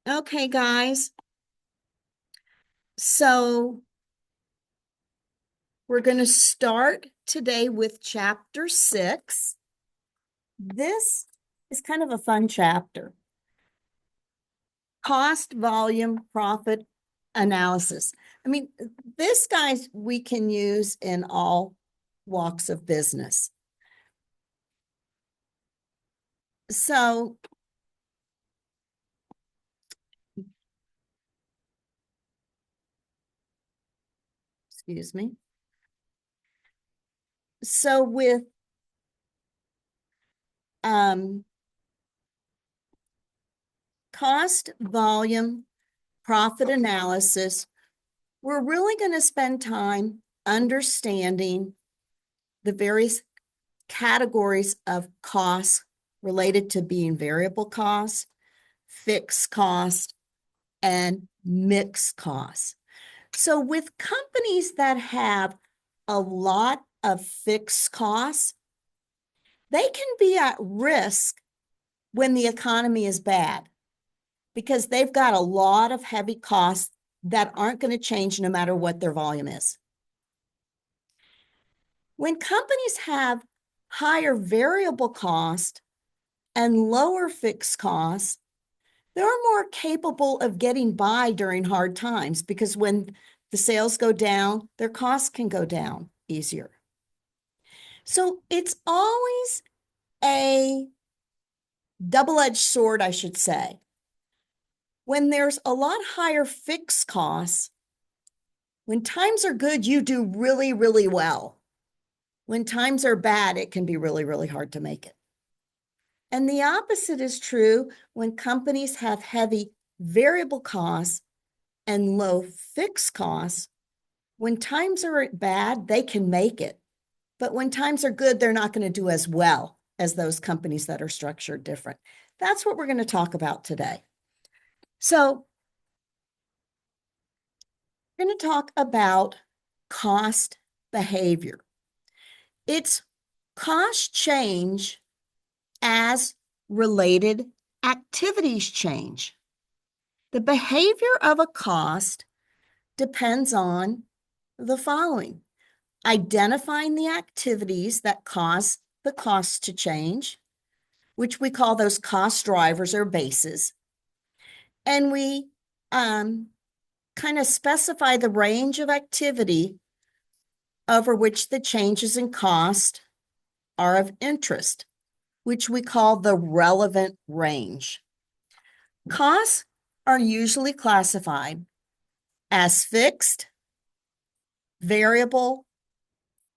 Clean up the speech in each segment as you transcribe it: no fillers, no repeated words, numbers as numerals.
Okay, guys. So we're going to start today with chapter 6. This is kind of a fun chapter. Cost, volume, profit analysis. I mean, this, guys, we can use in all walks of business. So excuse me. So with cost, volume, profit analysis, we're really going to spend time understanding the various categories of costs related to being variable costs, fixed cost, and mixed costs. So with companies that have a lot of fixed costs, they can be at risk when the economy is bad because they've got a lot of heavy costs that aren't going to change no matter what their volume is. When companies have higher variable cost and lower fixed costs, they're more capable of getting by during hard times because when the sales go down, their costs can go down easier. So it's always a double-edged sword, I should say. When there's a lot higher fixed costs, when times are good, you do really, really well. When times are bad, it can be really, really hard to make it. And the opposite is true when companies have heavy variable costs and low fixed costs. When times are bad, they can make it. But when times are good, they're not going to do as well as those companies that are structured different. That's what we're going to talk about today. So we're going to talk about cost behavior. It's cost change as related activities change. The behavior of a cost depends on the following: identifying the activities that cause the costs to change, which we call those cost drivers or bases. And we kind of specify the range of activity over which the changes in cost are of interest, which we call the relevant range. Costs are usually classified as fixed, variable,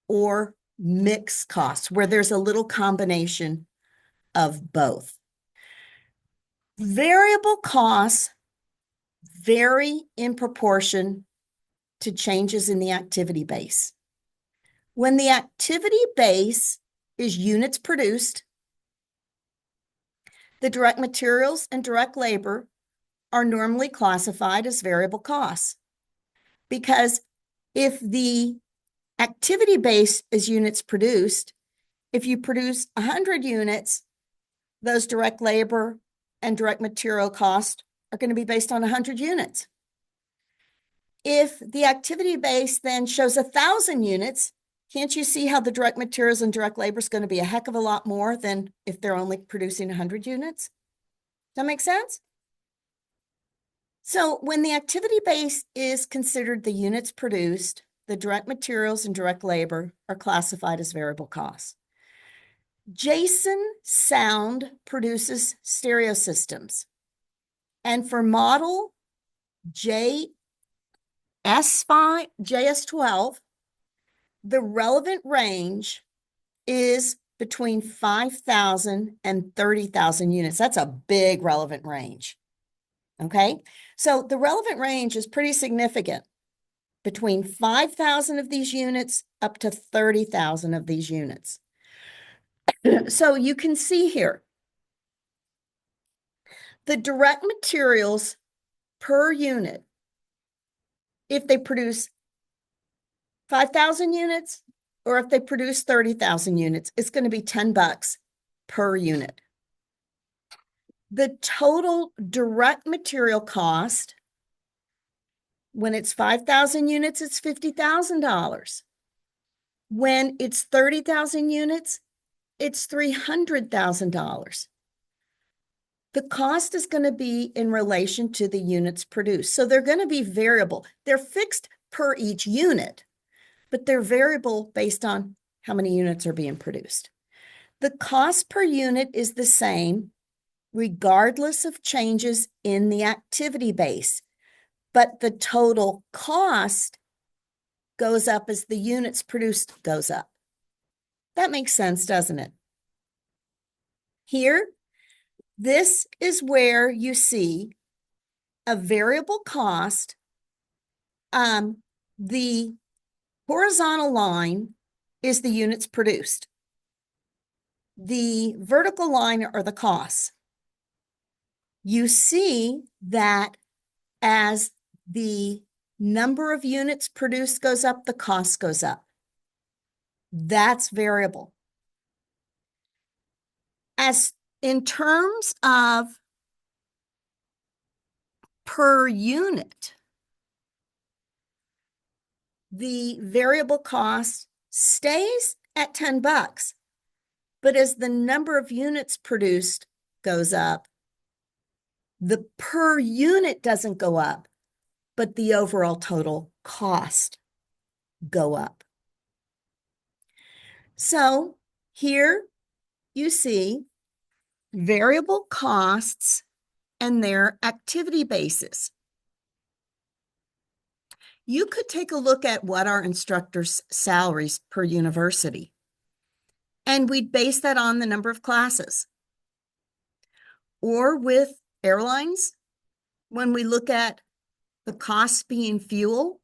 or mixed costs, where there's a little combination of both. Variable costs vary in proportion to changes in the activity base. When the activity base is units produced, the direct materials and direct labor are normally classified as variable costs, because if the activity base is units produced, if you produce 100 units, those direct labor and direct material costs are going to be based on 100 units. If the activity base then shows 1,000 units, can't you see how the direct materials and direct labor is going to be a heck of a lot more than if they're only producing 100 units? Does that make sense? So when the activity base is considered the units produced, the direct materials and direct labor are classified as variable costs. Jason Sound produces stereo systems. And for model JS12, the relevant range is between 5,000 and 30,000 units. That's a big relevant range. Okay, so the relevant range is pretty significant, between 5,000 of these units up to 30,000 of these units. So you can see here, the direct materials per unit, if they produce 5,000 units or if they produce 30,000 units, it's going to be $10 per unit. The total direct material cost, when it's 5,000 units, it's $50,000. When it's 30,000 units, it's $300,000. The cost is going to be in relation to the units produced. So they're going to be variable. They're fixed per each unit, but they're variable based on how many units are being produced. The cost per unit is the same regardless of changes in the activity base, but the total cost goes up as the units produced goes up. That makes sense, doesn't it? Here, this is where you see a variable cost. The horizontal line is the units produced. The vertical line are the costs. You see that as the number of units produced goes up, the cost goes up. That's variable. As in terms of per unit, the variable cost stays at $10, but as the number of units produced goes up, the per unit doesn't go up, but the overall total cost go up. So here you see variable costs and their activity bases. You could take a look at what our instructors' salaries per university, and we'd base that on the number of classes. Or with airlines, when we look at the cost being fuel,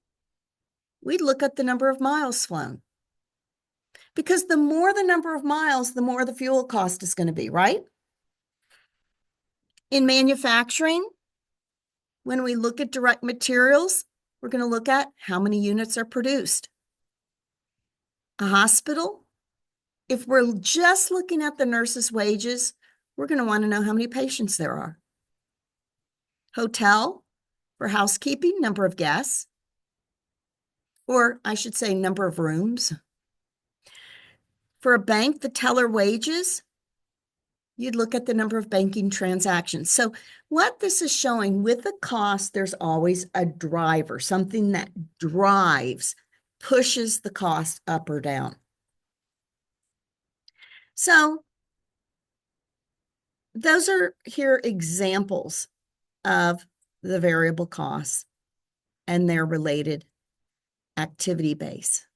we'd look at the number of miles flown. Because the more the number of miles, the more the fuel cost is going to be, right? In manufacturing, when we look at direct materials, we're going to look at how many units are produced. A hospital, if we're just looking at the nurses' wages, we're going to want to know how many patients there are. Hotel, for housekeeping, number of guests, or I should say number of rooms. For a bank, the teller wages, you'd look at the number of banking transactions. So what this is showing, with the cost, there's always a driver, something that drives, pushes the cost up or down. So those are here examples of the variable costs and their related activity base.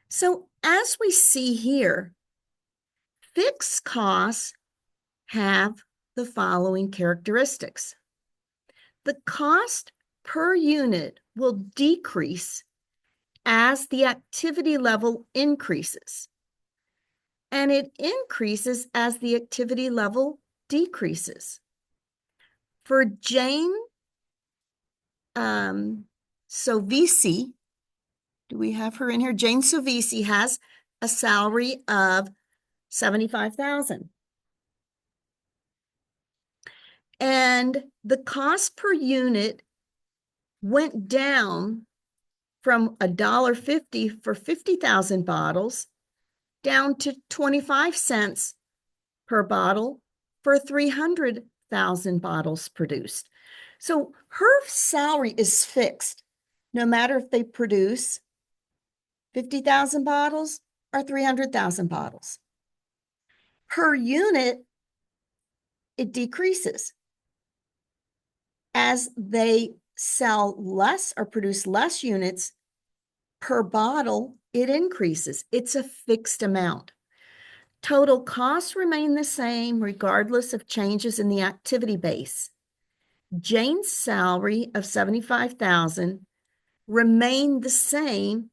So as we see here, fixed costs have the following characteristics. The cost per unit will decrease as the activity level increases, and it increases as the activity level decreases. For Jane Sovisi, do we have her in here? Jane Sovisi has a salary of $75,000. And the cost per unit went down from $1.50 for 50,000 bottles down to 25 cents per bottle for 300,000 bottles produced. So her salary is fixed, no matter if they produce 50,000 bottles or 300,000 bottles. Per unit, it decreases. As they sell less or produce less units per bottle, it increases. It's a fixed amount. Total costs remain the same regardless of changes in the activity base. Jane's salary of $75,000 remained the same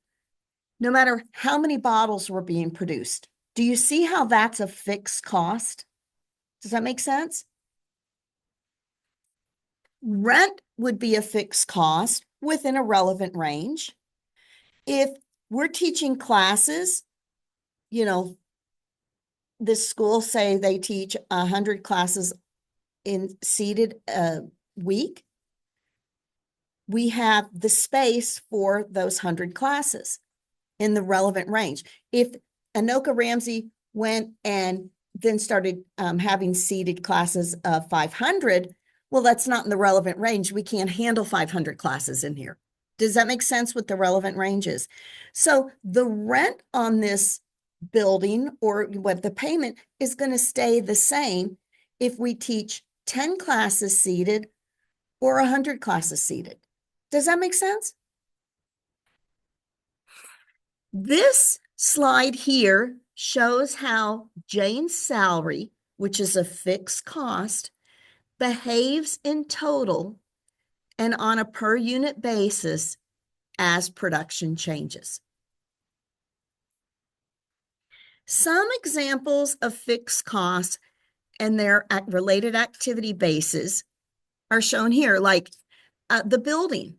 no matter how many bottles were being produced. Do you see how that's a fixed cost? Does that make sense? Rent would be a fixed cost within a relevant range. If we're teaching classes, this school, say they teach 100 classes in seated a week, we have the space for those 100 classes in the relevant range. If Anoka Ramsey went and then started having seated classes of 500, well, that's not in the relevant range. We can't handle 500 classes in here. Does that make sense what the relevant range is? So the rent on this building or what the payment is going to stay the same if we teach 10 classes seated or 100 classes seated. Does that make sense? This slide here shows how Jane's salary, which is a fixed cost, behaves in total and on a per unit basis as production changes. Some examples of fixed costs and their related activity bases are shown here, like the building.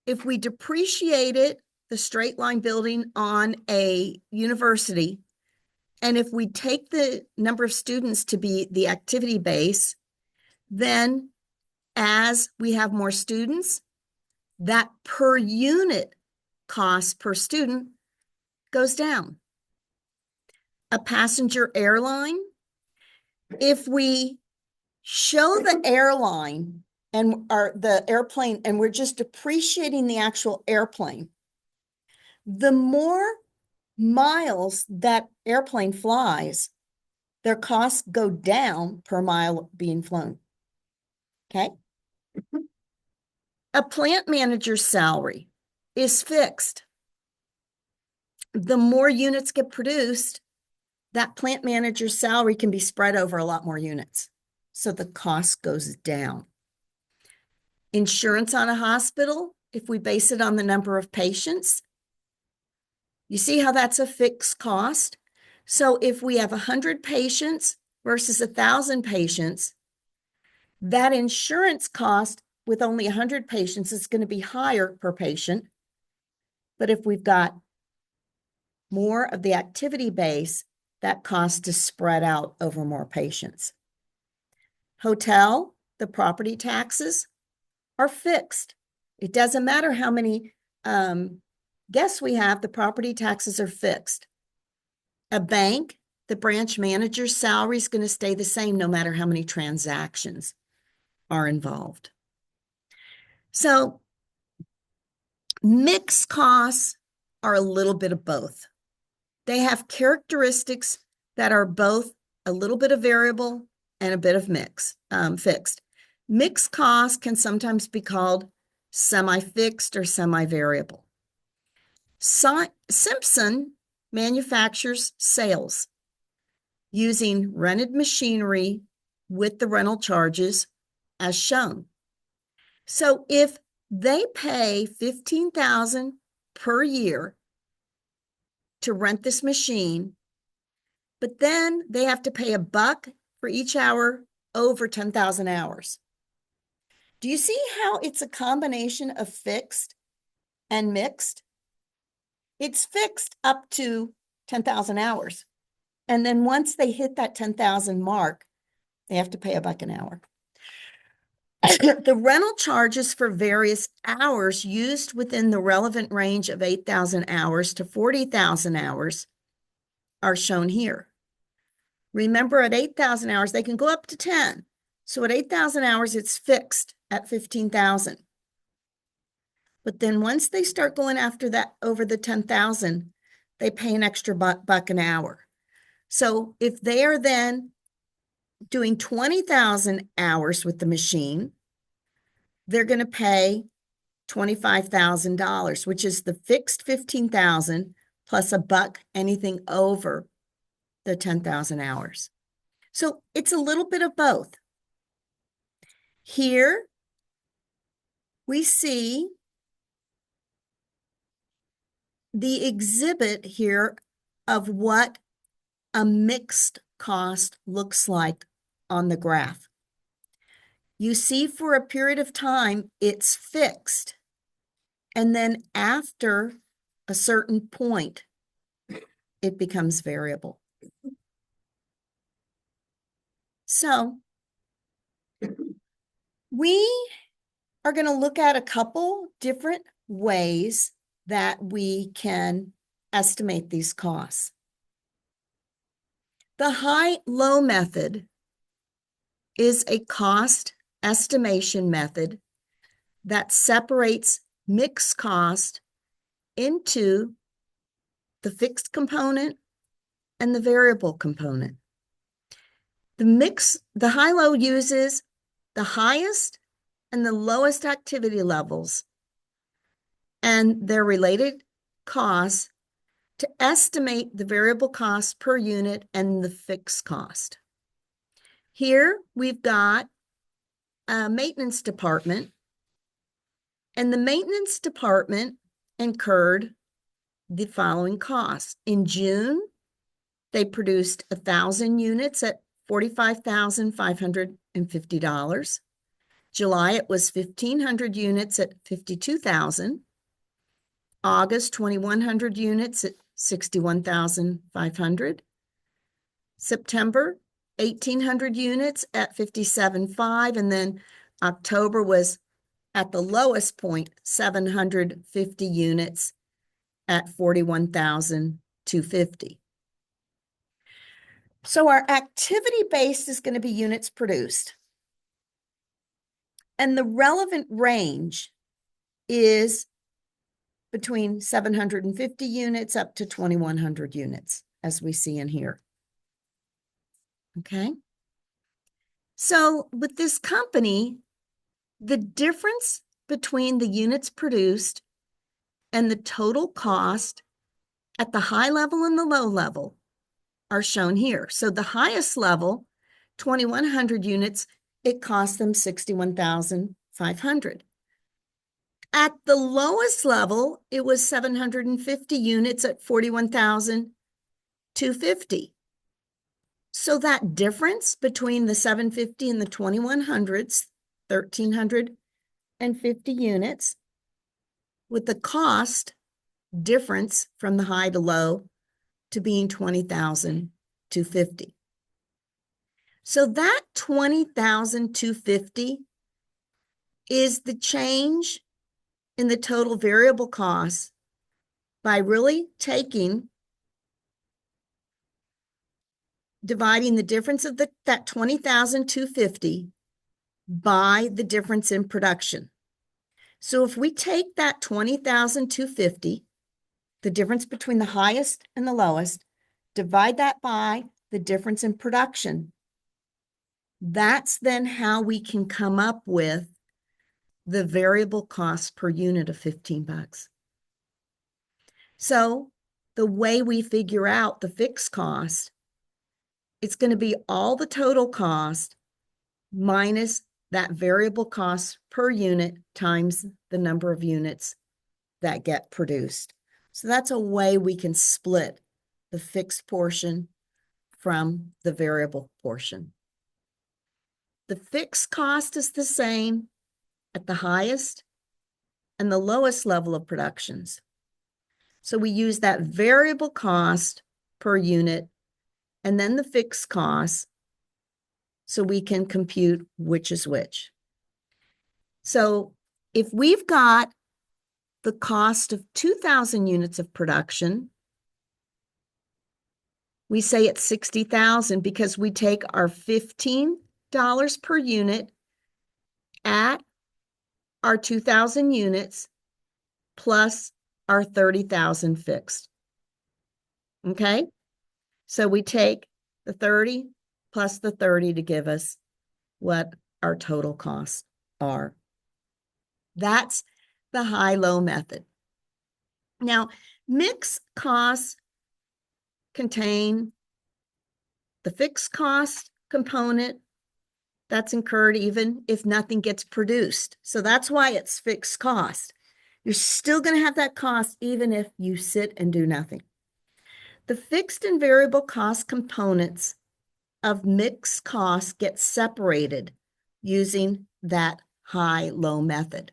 If we depreciate it, the straight line building on a university, and if we take the number of students to be the activity base, then as we have more students, that per unit cost per student goes down. A passenger airline, if we show the airline and the airplane and we're just depreciating the actual airplane, the more miles that airplane flies, their costs go down per mile being flown. Okay. A plant manager's salary is fixed. The more units get produced, that plant manager's salary can be spread over a lot more units. So the cost goes down. Insurance on a hospital, if we base it on the number of patients, you see how that's a fixed cost? So if we have 100 patients versus 1,000 patients, that insurance cost with only 100 patients is going to be higher per patient. But if we've got more of the activity base, that cost is spread out over more patients. Hotel, the property taxes are fixed. It doesn't matter how many guests we have, the property taxes are fixed. A bank, the branch manager's salary is going to stay the same no matter how many transactions are involved. So mixed costs are a little bit of both. They have characteristics that are both a little bit of variable and a bit of fixed. Mixed costs can sometimes be called semi-fixed or semi-variable. Simpson manufactures sales using rented machinery with the rental charges as shown. So if they pay $15,000 per year to rent this machine, but then they have to pay $1 for each hour over 10,000 hours. Do you see how it's a combination of fixed and mixed? It's fixed up to 10,000 hours. And then once they hit that 10,000 mark, they have to pay $1 an hour. The rental charges for various hours used within the relevant range of 8,000 hours to 40,000 hours are shown here. Remember, at 8,000 hours, they can go up to 10. So at 8,000 hours, it's fixed at 15,000. But then once they start going after that over the 10,000, they pay an extra $1 an hour. So if they are then doing 20,000 hours with the machine, they're going to pay $25,000, which is the fixed 15,000 plus $1 anything over the 10,000 hours. So it's a little bit of both. Here we see the exhibit here of what a mixed cost looks like on the graph. You see for a period of time, it's fixed. And then after a certain point, it becomes variable. So We are going to look at a couple different ways that we can estimate these costs. The high-low method is a cost estimation method that separates mixed cost into the fixed component and the variable component. The high-low uses the highest and the lowest activity levels and their related costs to estimate the variable cost per unit and the fixed cost. Here we've got a maintenance department, and the maintenance department incurred the following costs. In June, they produced 1,000 units at $45,550. July, it was 1,500 units at $52,000. August, 2,100 units at $61,500. September, 1,800 units at $57,500. And then October was at the lowest point, 750 units at $41,250. So our activity base is going to be units produced. And the relevant range is between 750 units up to 2,100 units, as we see in here. Okay. So with this company, the difference between the units produced and the total cost at the high level and the low level are shown here. So the highest level, 2,100 units, it cost them $61,500. At the lowest level, it was 750 units at $41,250. So that difference between the 750 and the 2,100s, 1,350 units, with the cost difference from the high to low to being 20,250. So that 20,250 is the change in the total variable cost by really dividing the difference of that 20,250 by the difference in production. So if we take that 20,250, the difference between the highest and the lowest, divide that by the difference in production, that's then how we can come up with the variable cost per unit of $15. So the way we figure out the fixed cost, it's going to be all the total cost minus that variable cost per unit times the number of units that get produced. So that's a way we can split the fixed portion from the variable portion. The fixed cost is the same at the highest and the lowest level of productions. So we use that variable cost per unit and then the fixed cost so we can compute which is which. So if we've got the cost of 2,000 units of production, we say it's 60,000 because we take our $15 per unit at our 2,000 units plus our 30,000 fixed. Okay? So we take the 30 plus the 30 to give us what our total costs are. That's the high-low method. Now, mixed costs contain the fixed cost component that's incurred even if nothing gets produced. So that's why it's fixed cost. You're still going to have that cost even if you sit and do nothing. The fixed and variable cost components of mixed costs get separated using that high-low method.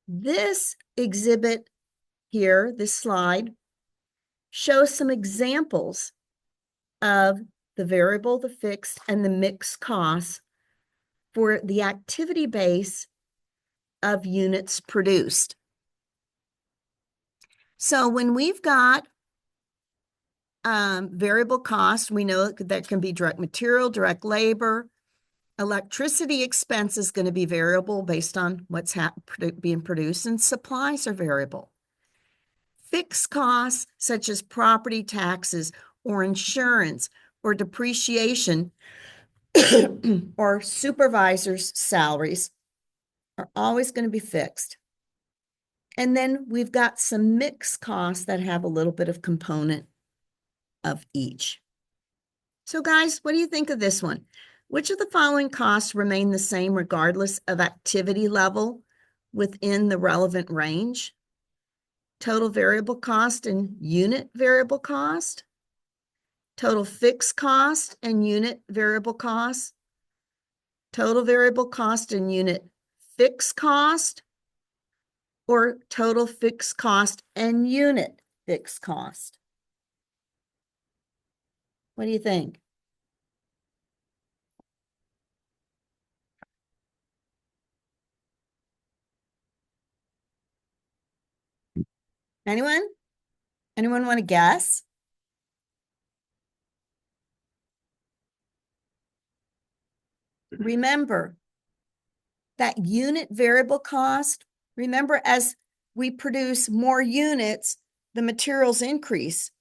This exhibit here, this slide, shows some examples of the variable, the fixed, and the mixed costs for the activity base of units produced. So when we've got variable costs, we know that can be direct material, direct labor. Electricity expense is going to be variable based on what's being produced, and supplies are variable. Fixed costs, such as property taxes or insurance or depreciation or supervisors' salaries, are always going to be fixed. And then we've got some mixed costs that have a little bit of component of each. So guys, what do you think of this one? Which of the following costs remain the same regardless of activity level within the relevant range? Total variable cost and unit variable cost, total fixed cost and unit variable cost, total variable cost and unit fixed cost, or total fixed cost and unit fixed cost? What do you think? Anyone? Anyone want to guess? Remember that unit variable cost, remember, as we produce more units, the materials increase.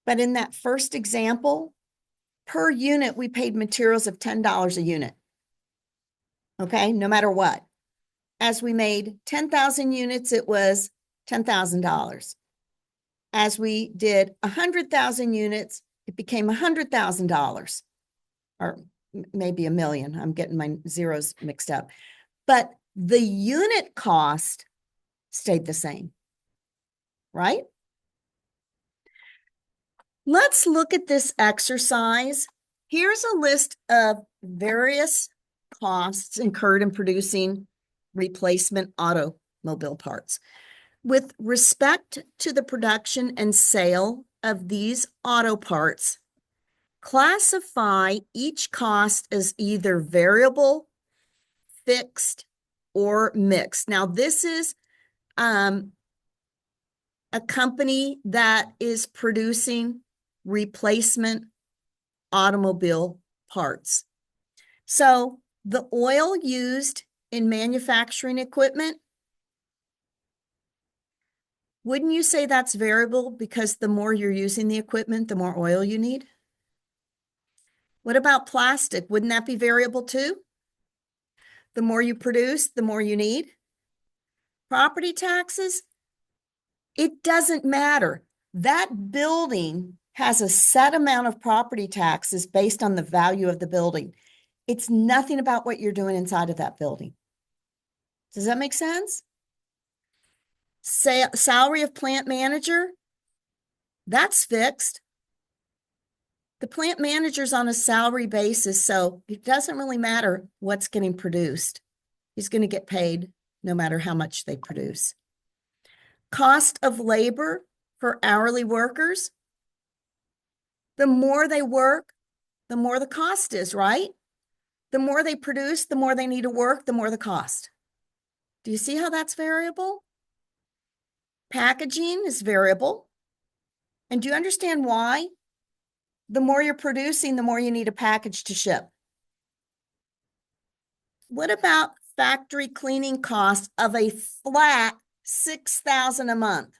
But in that first example, per unit, we paid materials of $10 a unit. Okay, no matter what. As we made 10,000 units, it was $10,000. As we did 100,000 units, it became $100,000, or maybe a million. I'm getting my zeros mixed up. But the unit cost stayed the same, right? Let's look at this exercise. Here's a list of various costs incurred in producing replacement automobile parts. With respect to the production and sale of these auto parts, classify each cost as either variable, fixed, or mixed. Now, this is a company that is producing replacement automobile parts. So the oil used in manufacturing equipment, wouldn't you say that's variable because the more you're using the equipment, the more oil you need? What about plastic? Wouldn't that be variable too? The more you produce, the more you need. Property taxes, it doesn't matter. That building has a set amount of property taxes based on the value of the building. It's nothing about what you're doing inside of that building. Does that make sense? Salary of plant manager, that's fixed. The plant manager's on a salary basis, so it doesn't really matter what's getting produced. He's going to get paid no matter how much they produce. Cost of labor for hourly workers, the more they work, the more the cost is, right? The more they produce, the more they need to work, the more the cost. Do you see how that's variable? Packaging is variable. And do you understand why? The more you're producing, the more you need a package to ship. What about factory cleaning costs of a flat $6,000 a month?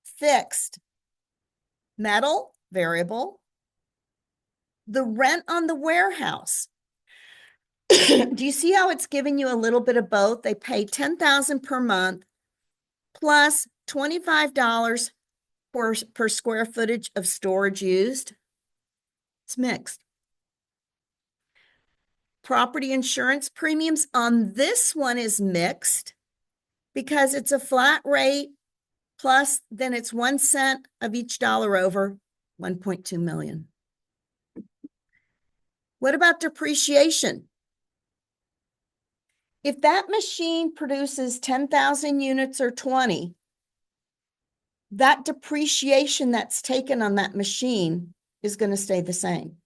Fixed. Metal, variable. The rent on the warehouse. Do you see how it's giving you a little bit of both? They pay $10,000 per month plus $25 per square footage of storage used. It's mixed. Property insurance premiums on this one is mixed because it's a flat rate plus then it's 1 cent of each dollar over 1.2 million. What about depreciation? If that machine produces 10,000 units or 20, that depreciation that's taken on that machine is going to stay the same.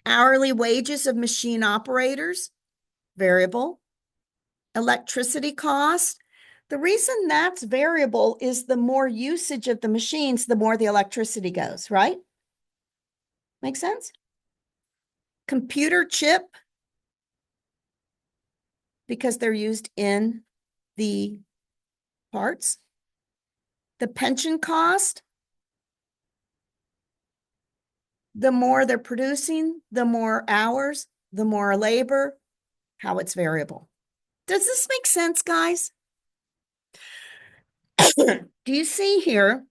Hourly wages of machine operators, variable. Electricity cost, the reason that's variable is the more usage of the machines, the more the electricity goes, right? Make sense? Computer chip, because they're used in the parts. The pension cost, the more they're producing, the more hours, the more labor, how it's variable. Does this make sense, guys? Do you see here?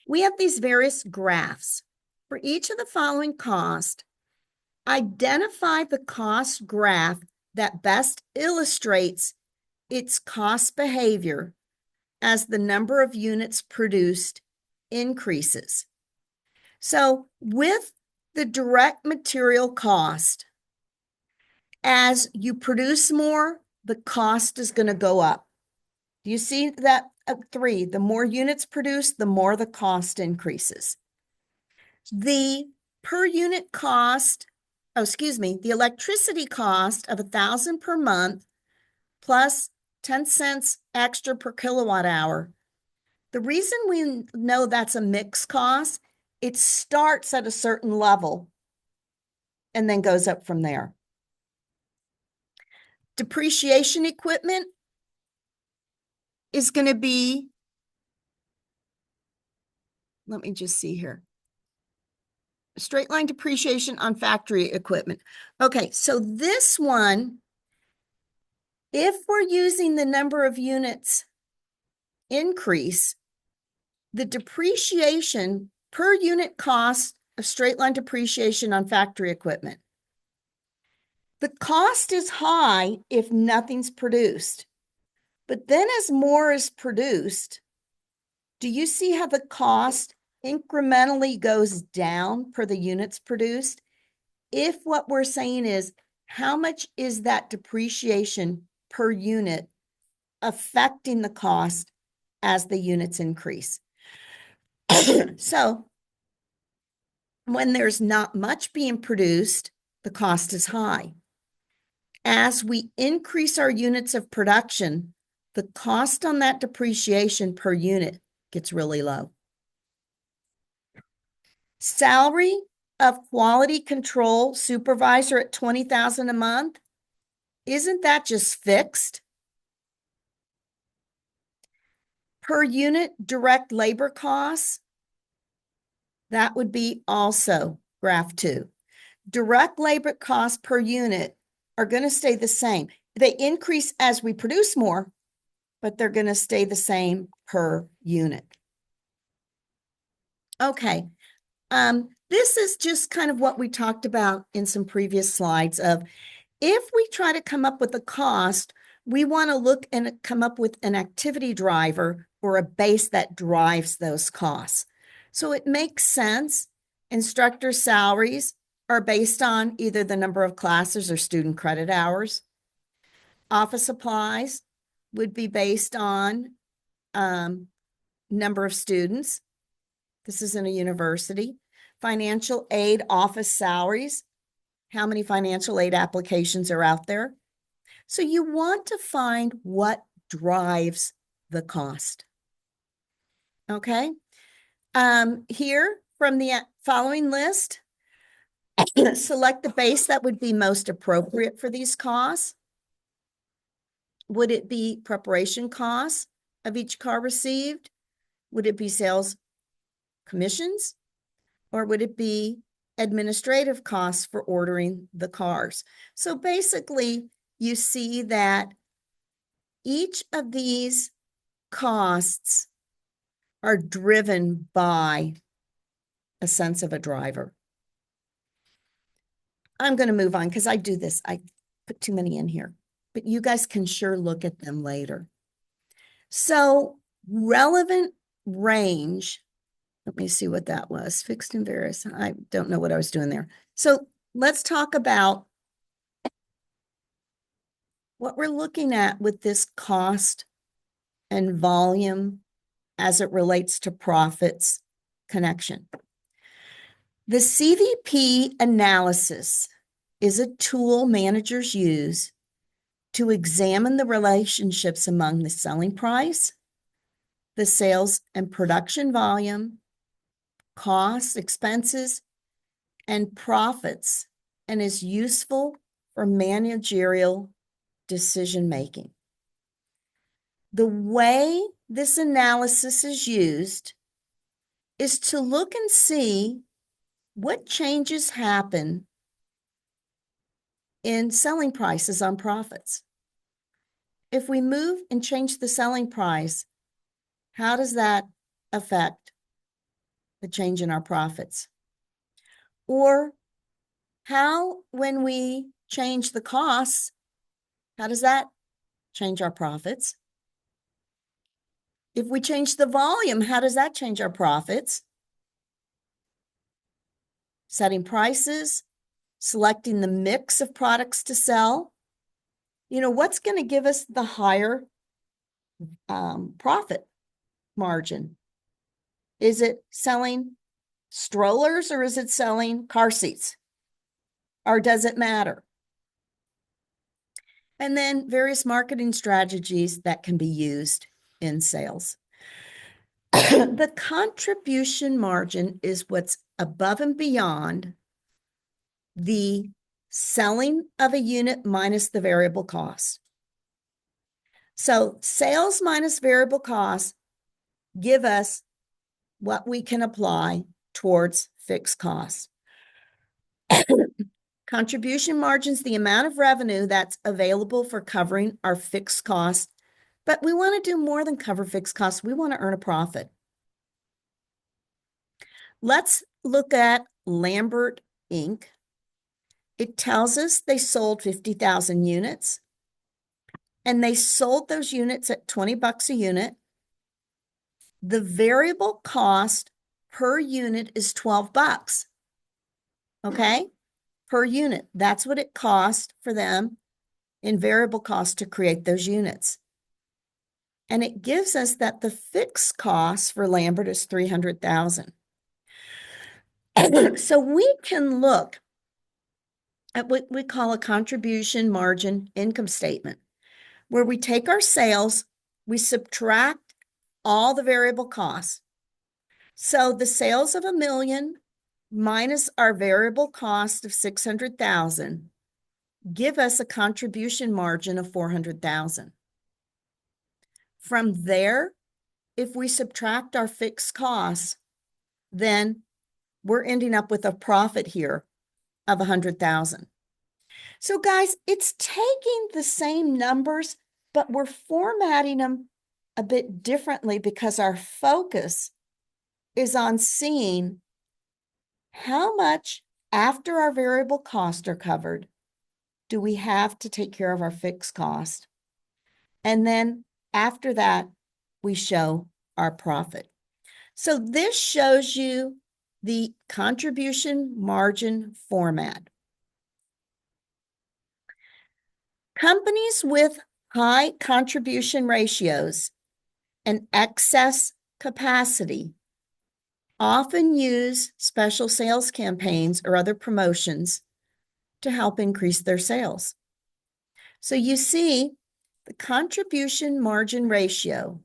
We have these various graphs. For each of the following costs, identify the cost graph that best illustrates its cost behavior as the number of units produced increases. So with the direct material cost, as you produce more, the cost is going to go up. Do you see that? 3, the more units produced, the more the cost increases. The per unit cost, the electricity cost of 1,000 per month plus 10 cents extra per kilowatt hour. The reason we know that's a mixed cost, it starts at a certain level and then goes up from there. Depreciation equipment is going to be, let me just see here. Straight line depreciation on factory equipment. Okay, so this one, if we're using the number of units increase, the depreciation per unit cost of straight line depreciation on factory equipment. The cost is high if nothing's produced, but then as more is produced, do you see how the cost incrementally goes down per the units produced? If what we're saying is, how much is that depreciation per unit affecting the cost as the units increase? So when there's not much being produced, the cost is high. As we increase our units of production, the cost on that depreciation per unit gets really low. Salary of quality control supervisor at $20,000 a month, isn't that just fixed? Per unit direct labor costs, that would be also graph 2. Direct labor costs per unit are going to stay the same. They increase as we produce more, but they're going to stay the same per unit. Okay. This is just kind of what we talked about in some previous slides of if we try to come up with a cost, we want to look and come up with an activity driver or a base that drives those costs. So it makes sense. Instructor salaries are based on either the number of classes or student credit hours. Office supplies would be based on number of students. This is in a university. Financial aid office salaries, how many financial aid applications are out there. So you want to find what drives the cost. Okay. Here from the following list, select the base that would be most appropriate for these costs. Would it be preparation costs of each car received? Would it be sales commissions? Or would it be administrative costs for ordering the cars? So basically, you see that each of these costs are driven by a sense of a driver. I'm going to move on because I do this. I put too many in here, but you guys can sure look at them later. So relevant range, let me see what that was. Fixed and various. I don't know what I was doing there. So let's talk about what we're looking at with this cost and volume as it relates to profits connection. The CVP analysis is a tool managers use to examine the relationships among the selling price, the sales and production volume, costs, expenses, and profits, and is useful for managerial decision making. The way this analysis is used is to look and see what changes happen in selling prices on profits. If we move and change the selling price, how does that affect the change in our profits? Or how, when we change the costs, how does that change our profits? If we change the volume, how does that change our profits? Setting prices, selecting the mix of products to sell. What's going to give us the higher profit margin? Is it selling strollers or is it selling car seats? Or does it matter? And then various marketing strategies that can be used in sales. The contribution margin is what's above and beyond the selling of a unit minus the variable cost. So sales minus variable costs give us what we can apply towards fixed costs. Contribution margins, the amount of revenue that's available for covering our fixed costs, but we want to do more than cover fixed costs. We want to earn a profit. Let's look at Lambert Inc. It tells us they sold 50,000 units, and they sold those units at $20 a unit. The variable cost per unit is $12. Okay? Per unit. That's what it cost for them in variable cost to create those units. And it gives us that the fixed cost for Lambert is $300,000. So we can look at what we call a contribution margin income statement, where we take our sales, we subtract all the variable costs. So the sales of $1 million minus our variable cost of $600,000 give us a contribution margin of $400,000. From there, if we subtract our fixed costs, then we're ending up with a profit here of $100,000. So guys, it's taking the same numbers, but we're formatting them a bit differently because our focus is on seeing how much after our variable costs are covered do we have to take care of our fixed cost. And then after that, we show our profit. So this shows you the contribution margin format. Companies with high contribution ratios and excess capacity often use special sales campaigns or other promotions to help increase their sales. So you see the contribution margin ratio,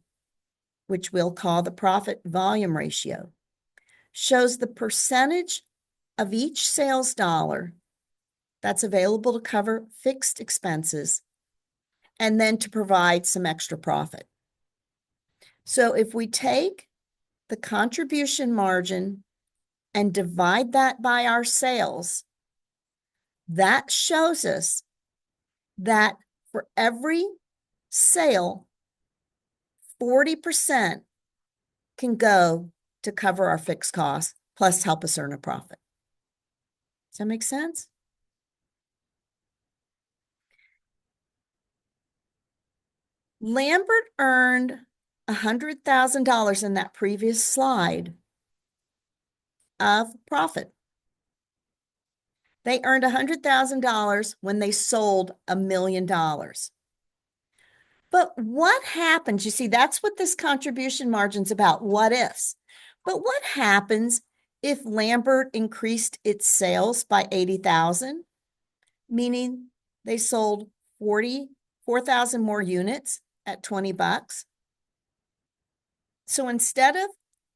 which we'll call the profit volume ratio, shows the percentage of each sales dollar that's available to cover fixed expenses and then to provide some extra profit. So if we take the contribution margin and divide that by our sales, that shows us that for every sale, 40% can go to cover our fixed costs, plus help us earn a profit. Does that make sense? Lambert earned $100,000 in that previous slide of profit. They earned $100,000 when they sold $1 million. But what happens? You see, that's what this contribution margin's about. What ifs? But what happens if Lambert increased its sales by 80,000, meaning they sold 4,000 more units at $20? So instead of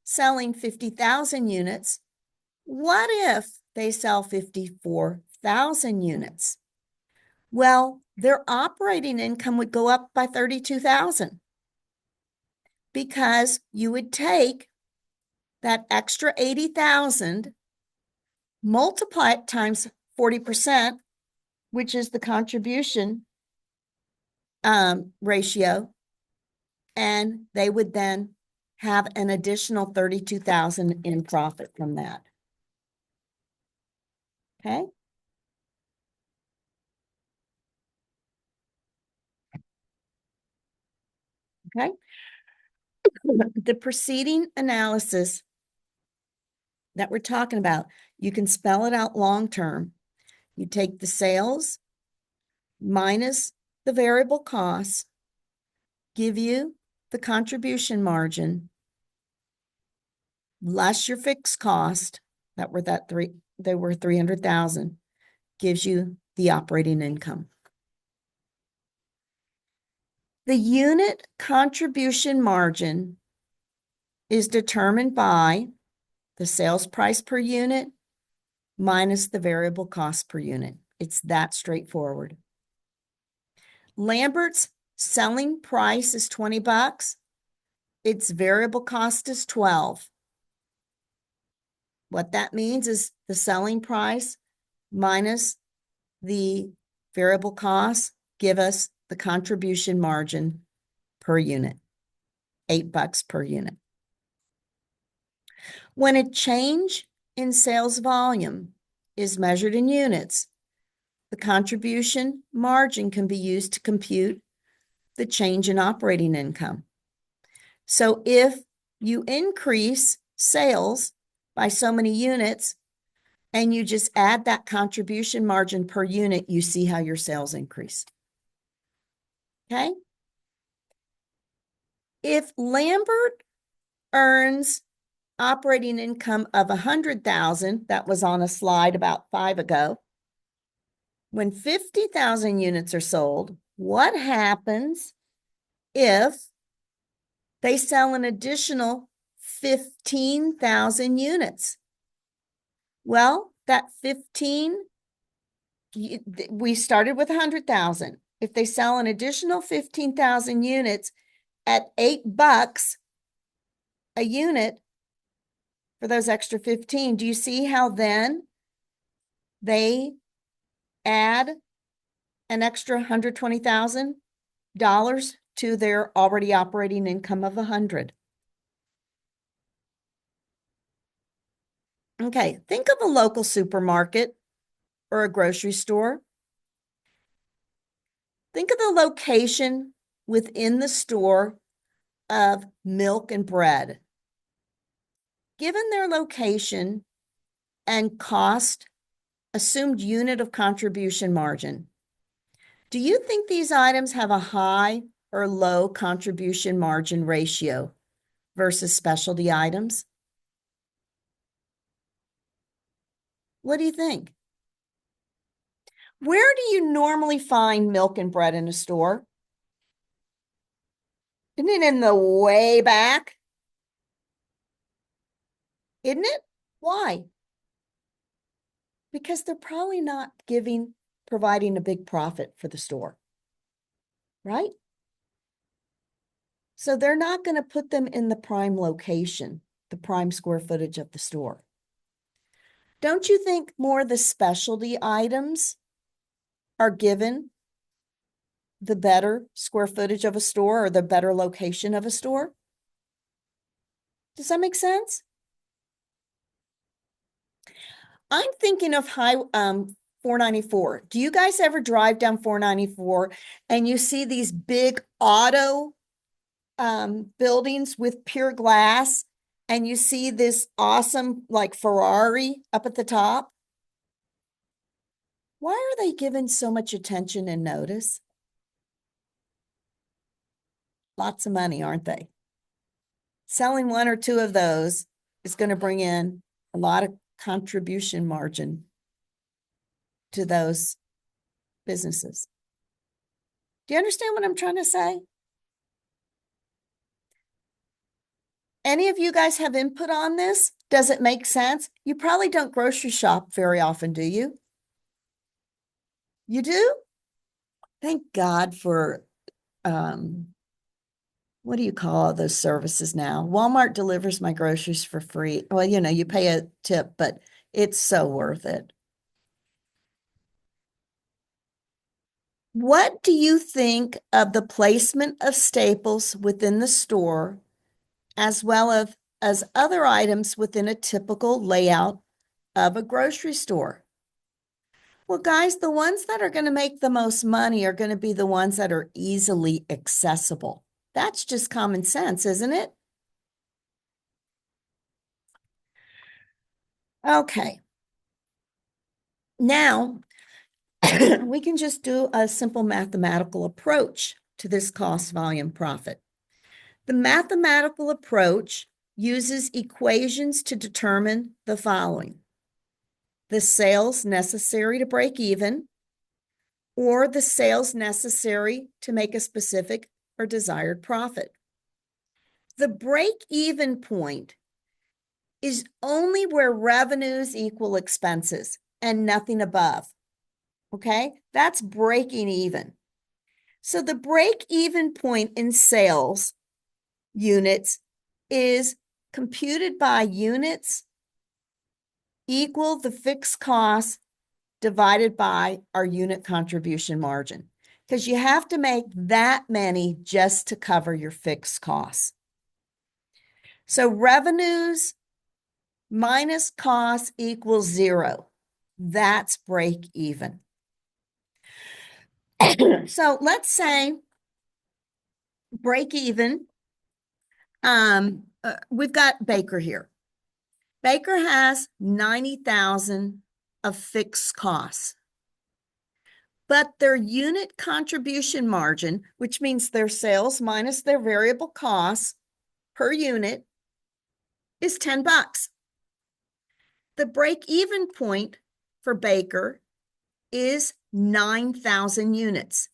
selling 50,000 units, what if they sell 54,000 units? Well, their operating income would go up by 32,000 because you would take that extra 80,000, multiply it times 40%, which is the contribution ratio, and they would then have an additional 32,000 in profit from that. Okay. Okay. The preceding analysis that we're talking about, you can spell it out long term. You take the sales minus the variable costs, give you the contribution margin, less your fixed cost, they were 300,000, gives you the operating income. The unit contribution margin is determined by the sales price per unit minus the variable cost per unit. It's that straightforward. Lambert's selling price is $20. Its variable cost is 12. What that means is the selling price minus the variable cost give us the contribution margin per unit, $8 per unit. When a change in sales volume is measured in units, the contribution margin can be used to compute the change in operating income. So if you increase sales by so many units and you just add that contribution margin per unit, you see how your sales increase. Okay? If Lambert earns operating income of 100,000, that was on a slide about 5 ago, when 50,000 units are sold, what happens if they sell an additional 15,000 units? Well, that 15, we started with 100,000. If they sell an additional 15,000 units at $8 a unit for those extra 15, do you see how then they add an extra $120,000 to their already operating income of 100? Okay, think of a local supermarket or a grocery store. Think of the location within the store of milk and bread. Given their location and cost, assumed unit of contribution margin, do you think these items have a high or low contribution margin ratio versus specialty items? What do you think? Where do you normally find milk and bread in a store? Isn't it in the way back? Isn't it? Why? Because they're probably not providing a big profit for the store, right? So they're not going to put them in the prime location, the prime square footage of the store. Don't you think more of the specialty items are given the better square footage of a store or the better location of a store? Does that make sense? I'm thinking of 494. Do you guys ever drive down 494 and you see these big auto buildings with pure glass, and you see this awesome like Ferrari up at the top? Why are they given so much attention and notice? Lots of money, aren't they? Selling one or two of those is going to bring in a lot of contribution margin to those businesses. Do you understand what I'm trying to say? Any of you guys have input on this? Does it make sense? You probably don't grocery shop very often, do you? You do? Thank God for what do you call those services now? Walmart delivers my groceries for free. Well, you pay a tip, but it's so worth it. What do you think of the placement of staples within the store, as well as other items within a typical layout of a grocery store? Well, guys, the ones that are going to make the most money are going to be the ones that are easily accessible. That's just common sense, isn't it? Okay. Now, we can just do a simple mathematical approach to this cost volume profit. The mathematical approach uses equations to determine the following: the sales necessary to break even, or the sales necessary to make a specific or desired profit. The break-even point is only where revenues equal expenses and nothing above. Okay, that's breaking even. So the break-even point in sales units is computed by units equal the fixed cost divided by our unit contribution margin, because you have to make that many just to cover your fixed costs. So revenues minus costs equals 0. That's break even. So let's say break even. We've got Baker here. Baker has 90,000 of fixed costs, but their unit contribution margin, which means their sales minus their variable costs per unit, is $10. The break-even point for Baker is 9,000 units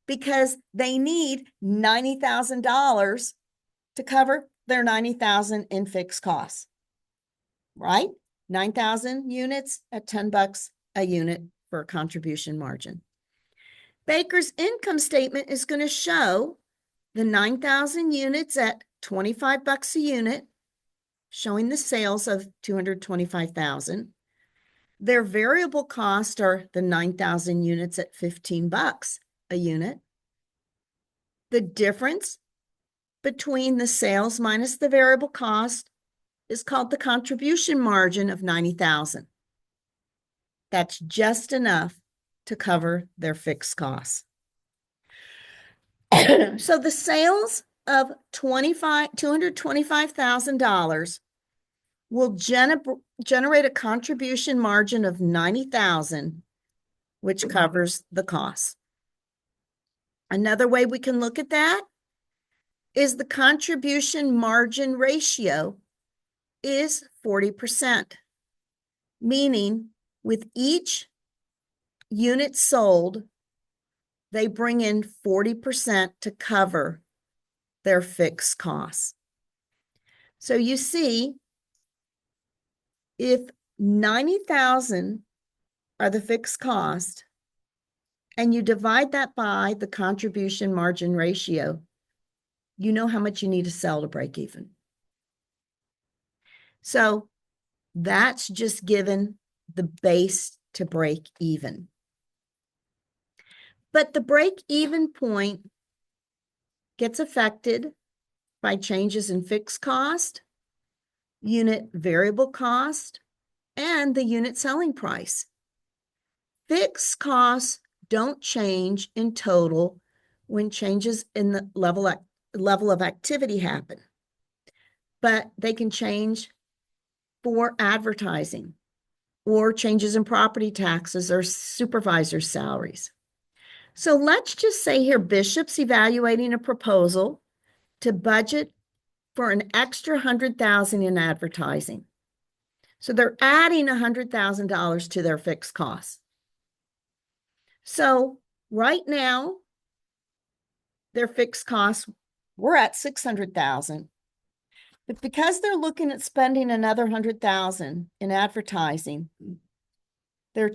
because they need $90,000 to cover their 90,000 in fixed costs, right? 9,000 units at $10 a unit for a contribution margin. Baker's income statement is going to show the 9,000 units at $25 a unit, showing the sales of 225,000. Their variable costs are the 9,000 units at $15 a unit. The difference between the sales minus the variable cost is called the contribution margin of 90,000. That's just enough to cover their fixed costs. So the sales of $225,000 will generate a contribution margin of 90,000, which covers the cost. Another way we can look at that is the contribution margin ratio is 40%, meaning with each unit sold, they bring in 40% to cover their fixed costs. So you see, if 90,000 are the fixed cost, and you divide that by the contribution margin ratio, you know how much you need to sell to break even. So that's just given the base to break even. But the break even point gets affected by changes in fixed cost, unit variable cost, and the unit selling price. Fixed costs don't change in total when changes in the level of activity happen, but they can change for advertising or changes in property taxes or supervisor salaries. So let's just say here, Bishop's evaluating a proposal to budget for an extra $100,000 in advertising. So they're adding $100,000 to their fixed costs. So right now, their fixed costs, we're at $600,000. But because they're looking at spending another $100,000 in advertising, they're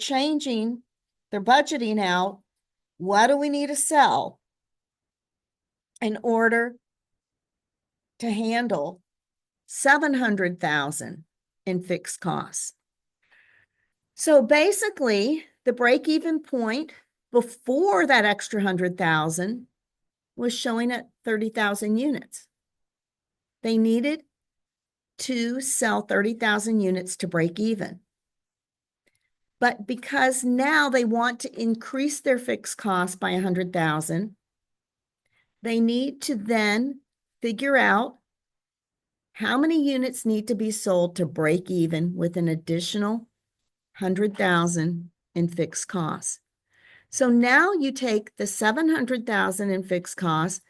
budgeting out, what do we need to sell in order to handle $700,000 in fixed costs. So basically, the break-even point before that extra 100,000 was showing at 30,000 units. They needed to sell 30,000 units to break even. But because now they want to increase their fixed costs by 100,000, they need to then figure out how many units need to be sold to break even with an additional 100,000 in fixed costs. So now you take the 700,000 in fixed costs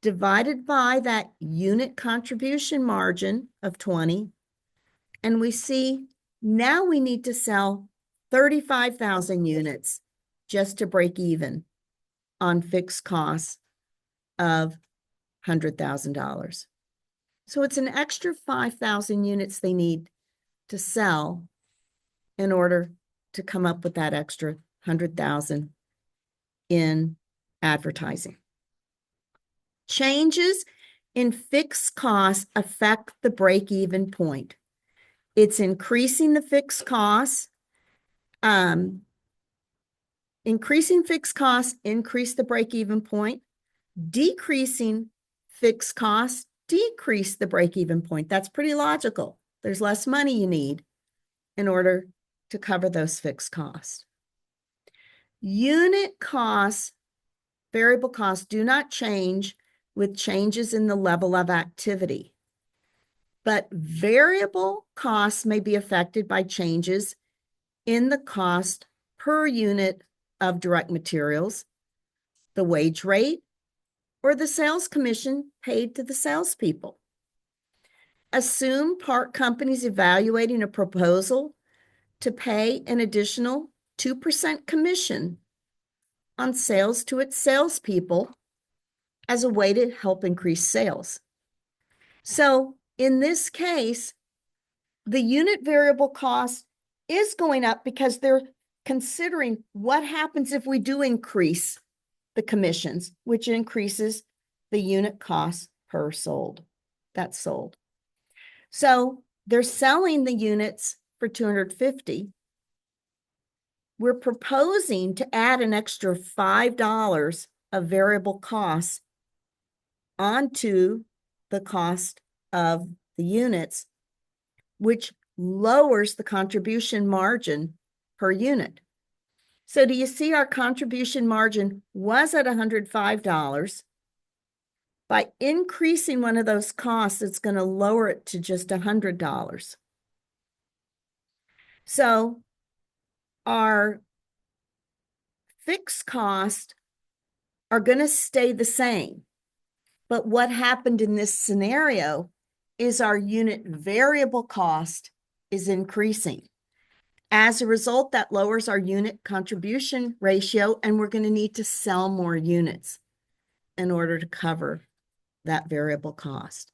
divided by that unit contribution margin of 20, and we see now we need to sell 35,000 units just to break even on fixed costs of $100,000. So it's an extra 5,000 units they need to sell in order to come up with that extra 100,000 in advertising. Changes in fixed costs affect the break-even point. It's increasing the fixed costs. Increasing fixed costs increase the break-even point. Decreasing fixed costs decrease the break-even point. That's pretty logical. There's less money you need in order to cover those fixed costs. Unit costs, variable costs, do not change with changes in the level of activity. But variable costs may be affected by changes in the cost per unit of direct materials, the wage rate, or the sales commission paid to the salespeople. Assume part companies evaluating a proposal to pay an additional 2% commission on sales to its salespeople as a way to help increase sales. So in this case, the unit variable cost is going up because they're considering what happens if we do increase the commissions, which increases the unit cost per sold. That's sold. So they're selling the units for 250. We're proposing to add an extra $5 of variable costs onto the cost of the units, which lowers the contribution margin per unit. So do you see our contribution margin was at $105? By increasing one of those costs, it's going to lower it to just $100. So our fixed costs are going to stay the same. But what happened in this scenario is our unit variable cost is increasing. As a result, that lowers our unit contribution ratio, and we're going to need to sell more units in order to cover that variable cost.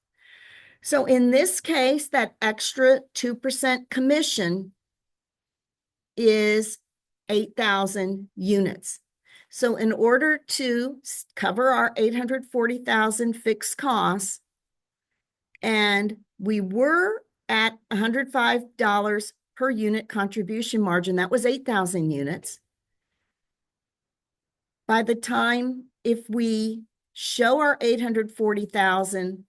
So in this case, that extra 2% commission is 8,000 units. So in order to cover our 840,000 fixed costs, and we were at $105 per unit contribution margin, that was 8,000 units. By the time, if we show our 840,000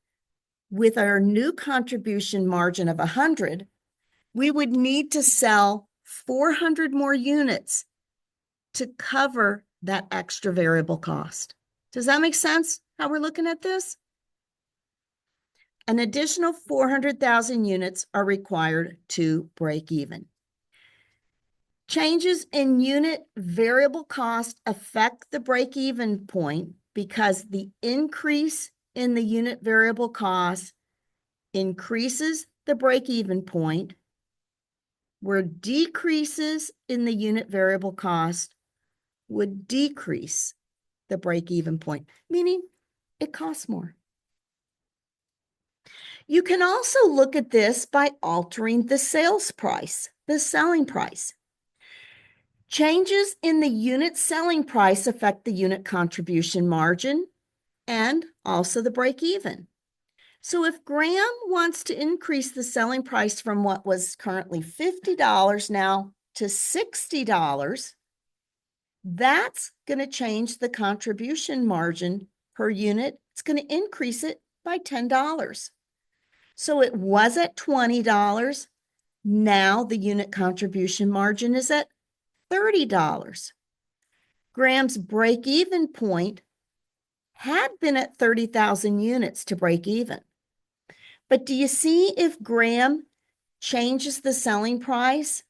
with our new contribution margin of 100, we would need to sell 400 more units to cover that extra variable cost. Does that make sense how we're looking at this? An additional 400,000 units are required to break even. Changes in unit variable cost affect the break-even point because the increase in the unit variable cost increases the break-even point, where decreases in the unit variable cost would decrease the break-even point, meaning it costs more. You can also look at this by altering the sales price, the selling price. Changes in the unit selling price affect the unit contribution margin and also the break-even. So if Graham wants to increase the selling price from what was currently $50 now to $60, that's going to change the contribution margin per unit. It's going to increase it by $10. So it was at $20. Now the unit contribution margin is at $30. Graham's break-even point had been at 30,000 units to break even. But do you see if Graham changes the selling price,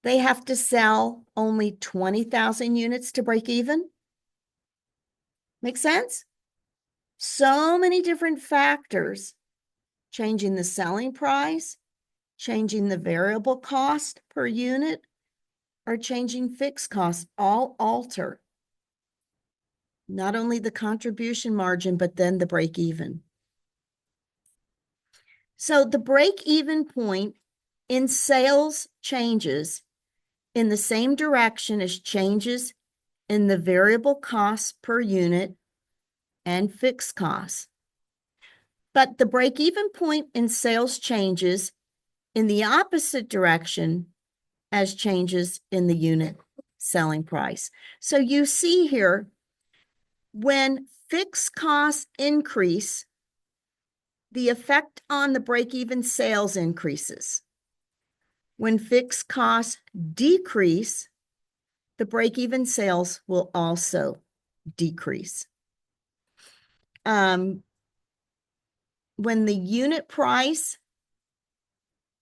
they have to sell only 20,000 units to break even? Make sense? So many different factors, changing the selling price, changing the variable cost per unit, or changing fixed costs, all alter not only the contribution margin, but then the break even. So the break even point in sales changes in the same direction as changes in the variable costs per unit and fixed costs. But the break even point in sales changes in the opposite direction as changes in the unit selling price. So you see here, when fixed costs increase, the effect on the break-even sales increases. When fixed costs decrease, the break-even sales will also decrease. When the unit price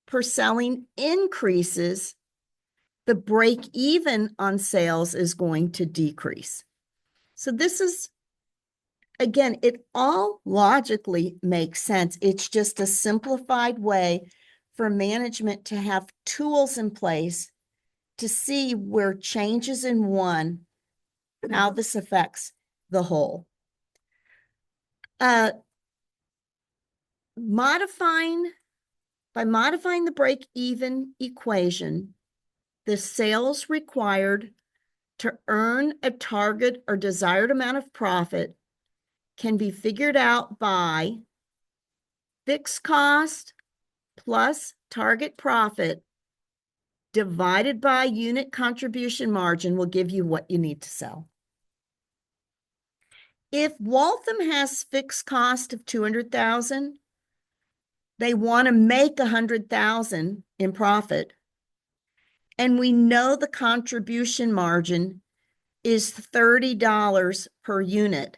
per selling increases, the break-even on sales is going to decrease. So this is, again, it all logically makes sense. It's just a simplified way for management to have tools in place to see where changes in one, how this affects the whole. By modifying the break-even equation, the sales required to earn a target or desired amount of profit can be figured out by fixed cost plus target profit divided by unit contribution margin will give you what you need to sell. If Waltham has fixed cost of 200,000, they want to make 100,000 in profit. And we know the contribution margin is $30 per unit.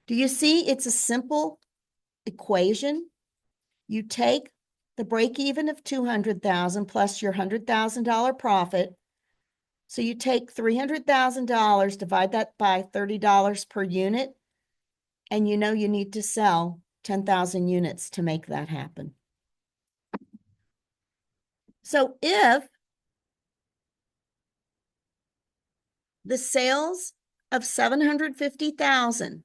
Do you see? It's a simple equation. You take the break even of 200,000 plus your $100,000 profit. So you take $300,000, divide that by $30 per unit, and you know you need to sell 10,000 units to make that happen. So if the sales of 750,000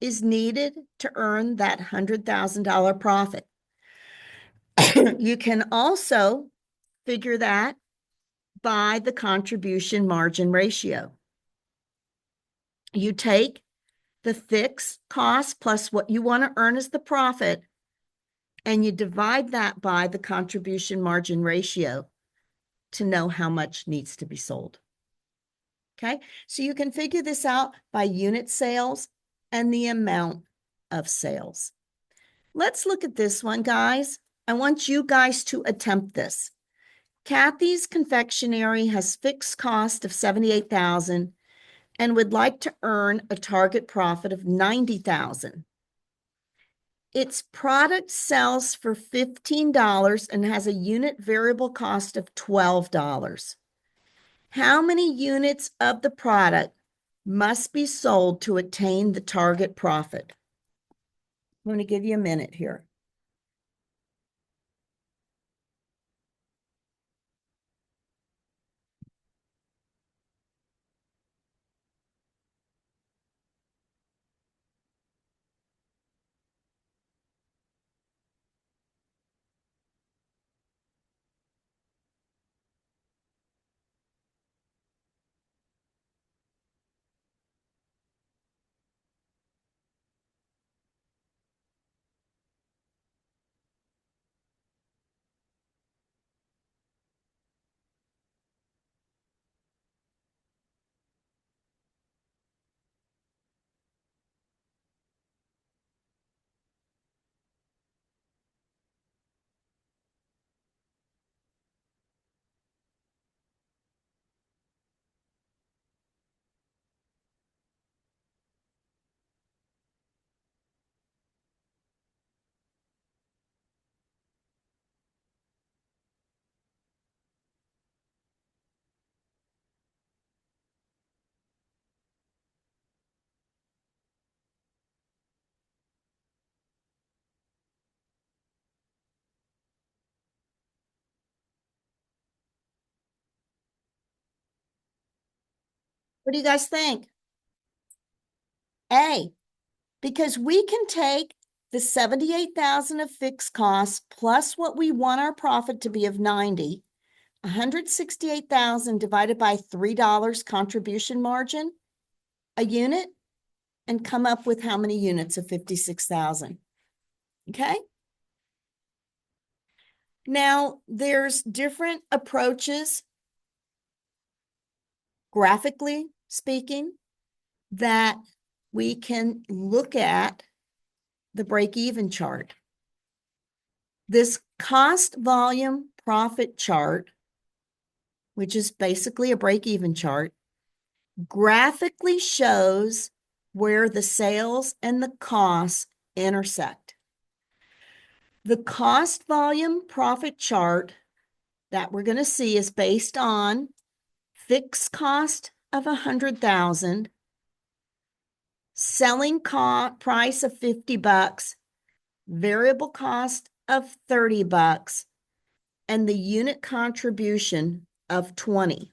is needed to earn that $100,000 profit, you can also figure that by the contribution margin ratio. You take the fixed cost plus what you want to earn as the profit, and you divide that by the contribution margin ratio to know how much needs to be sold. Okay, so you can figure this out by unit sales and the amount of sales. Let's look at this one, guys. I want you guys to attempt this. Kathy's confectionery has fixed cost of $78,000 and would like to earn a target profit of $90,000. Its product sells for $15 and has a unit variable cost of $12. How many units of the product must be sold to attain the target profit. I'm going to give you a minute here. What do you guys think? A, because we can take the 78,000 of fixed costs plus what we want our profit to be of 90, 168,000 divided by $3 contribution margin a unit, and come up with how many units of 56,000. Okay. Now there's different approaches, graphically speaking, that we can look at the break-even chart. This cost volume profit chart, which is basically a break-even chart, graphically shows where the sales and the costs intersect. The cost volume profit chart that we're going to see is based on fixed cost of 100,000, selling price of $50, variable cost of $30, and the unit contribution of 20.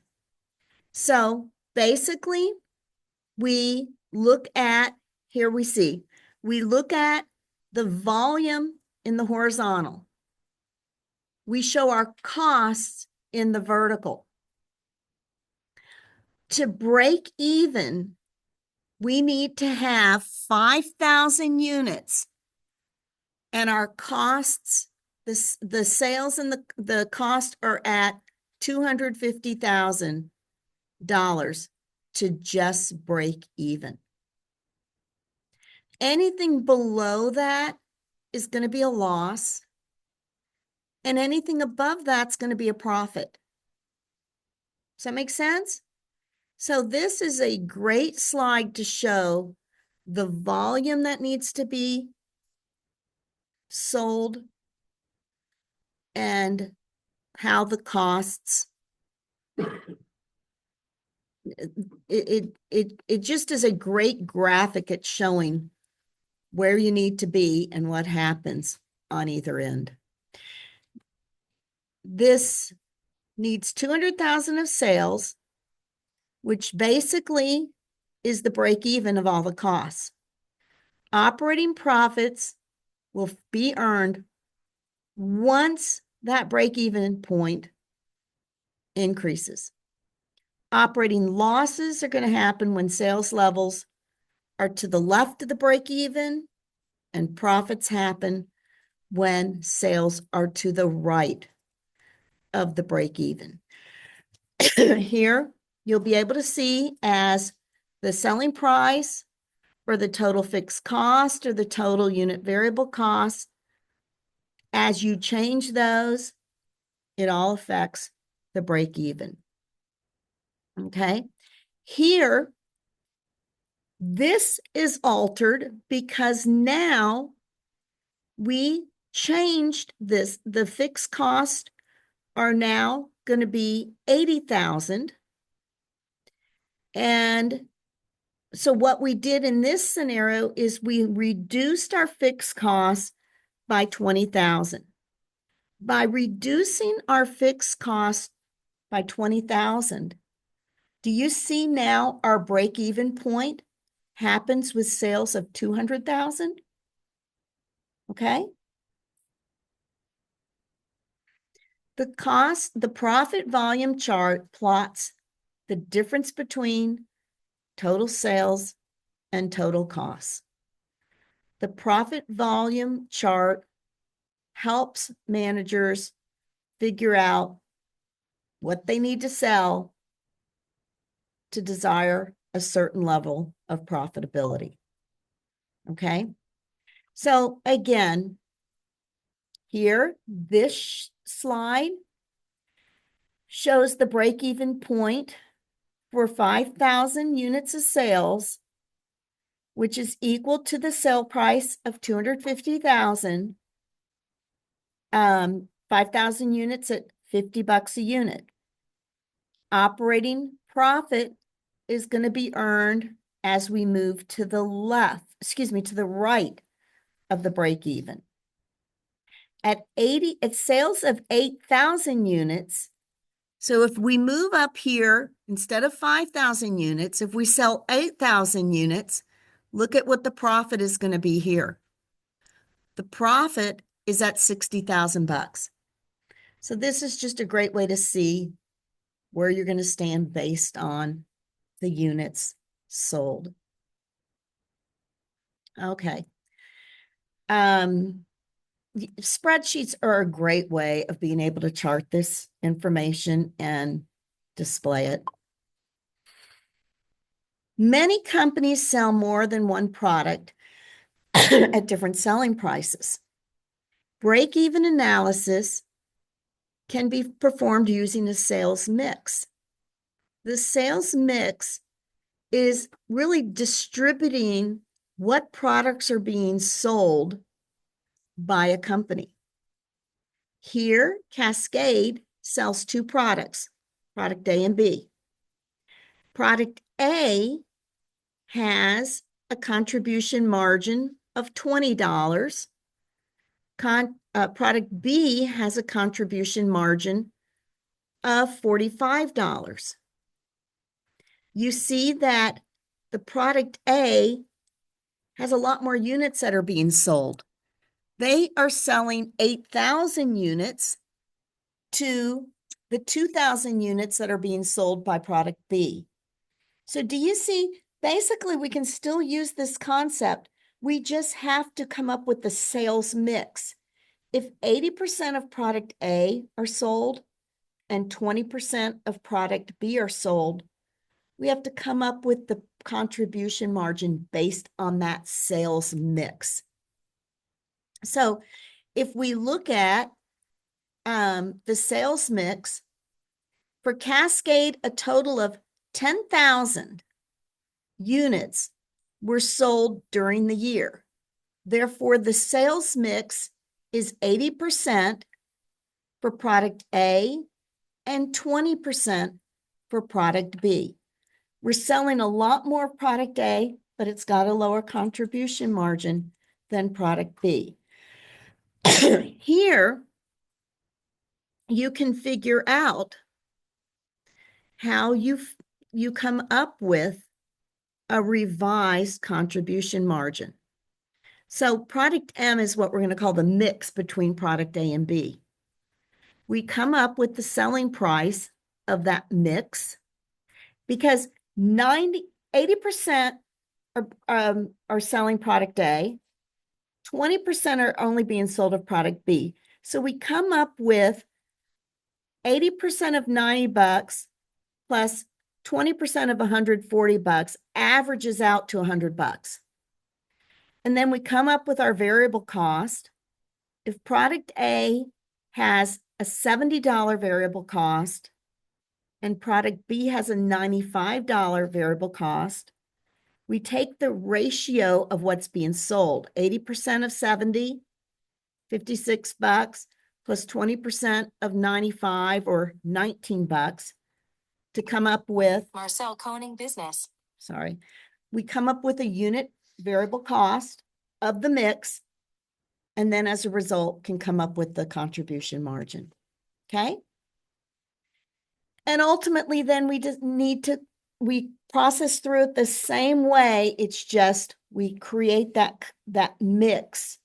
So basically, we look at, here we look at the volume in the horizontal. We show our costs in the vertical. To break even, we need to have 5,000 units, and our costs, the sales and the cost are at $250,000 to just break even. Anything below that is going to be a loss, and anything above that's going to be a profit. Does that make sense? So this is a great slide to show the volume that needs to be sold and how the costs, it just is a great graphic at showing where you need to be and what happens on either end. This needs 200,000 of sales, which basically is the break even of all the costs. Operating profits will be earned once that break even point increases. Operating losses are going to happen when sales levels are to the left of the break even, and profits happen when sales are to the right of the break even. Here, you'll be able to see as the selling price or the total fixed cost or the total unit variable cost. As you change those, it all affects the break even. Okay. Here, this is altered because now we changed this. The fixed costs are now going to be 80,000, and So what we did in this scenario is we reduced our fixed costs by 20,000. By reducing our fixed costs by 20,000, do you see now our break-even point happens with sales of 200,000? Okay. The profit volume chart plots the difference between total sales and total costs. The profit volume chart helps managers figure out what they need to sell to desire a certain level of profitability. Okay. So again, here, this slide shows the break-even point for 5,000 units of sales, which is equal to the sale price of 250,000, 5,000 units at $50 a unit. Operating profit is going to be earned as we move to the to the right of the break even. At sales of 8,000 units, so if we move up here, instead of 5,000 units, if we sell 8,000 units, look at what the profit is going to be here. The profit is at 60,000 bucks. So this is just a great way to see where you're going to stand based on the units sold. Okay. Spreadsheets are a great way of being able to chart this information and display it. Many companies sell more than one product at different selling prices. Break-even analysis can be performed using a sales mix. The sales mix is really distributing what products are being sold by a company. Here, Cascade sells two products, product A and B. Product A has a contribution margin of $20. Product B has a contribution margin of $45. You see that the product A has a lot more units that are being sold. They are selling 8,000 units to the 2,000 units that are being sold by product B. So do you see, basically we can still use this concept. We just have to come up with the sales mix. If 80% of product A are sold and 20% of product B are sold, we have to come up with the contribution margin based on that sales mix. So if we look at the sales mix for Cascade, a total of 10,000 units were sold during the year. Therefore, the sales mix is 80% for product A and 20% for product B. We're selling a lot more product A, but it's got a lower contribution margin than product B. Here, you can figure out how you come up with a revised contribution margin. So product M is what we're going to call the mix between product A and B. We come up with the selling price of that mix because 80% are selling product A, 20% are only being sold of product B. So we come up with 80% of $90 plus 20% of $140 averages out to $100. And then we come up with our variable cost. If product A has a $70 variable cost and product B has a $95 variable cost, we take the ratio of what's being sold, 80% of 70, $56, plus 20% of 95 or $19 to come up with Marcel Koning Business. Sorry. we come up with a unit variable cost of the mix, and then as a result can come up with the contribution margin. Okay. And ultimately, then we just need to, we process through it the same way. It's just we create that mix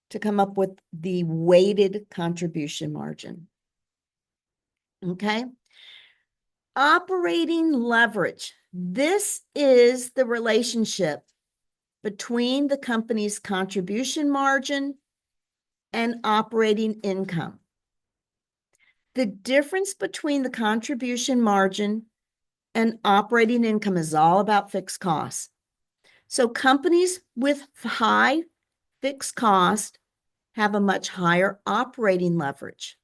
to come up with the weighted contribution margin. Okay. Operating leverage. This is the relationship between the company's contribution margin and operating income. The difference between the contribution margin and operating income is all about fixed costs. So companies with high fixed cost have a much higher operating leverage.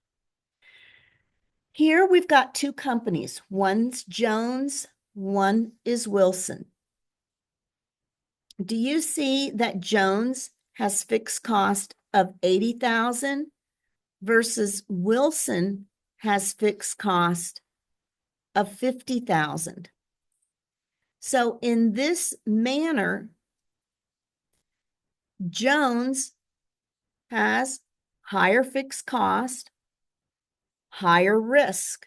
Here we've got two companies. One's Jones, one is Wilson. Do you see that Jones has fixed cost of $80,000 versus Wilson has fixed cost of $50,000? So in this manner, Jones has higher fixed cost, higher risk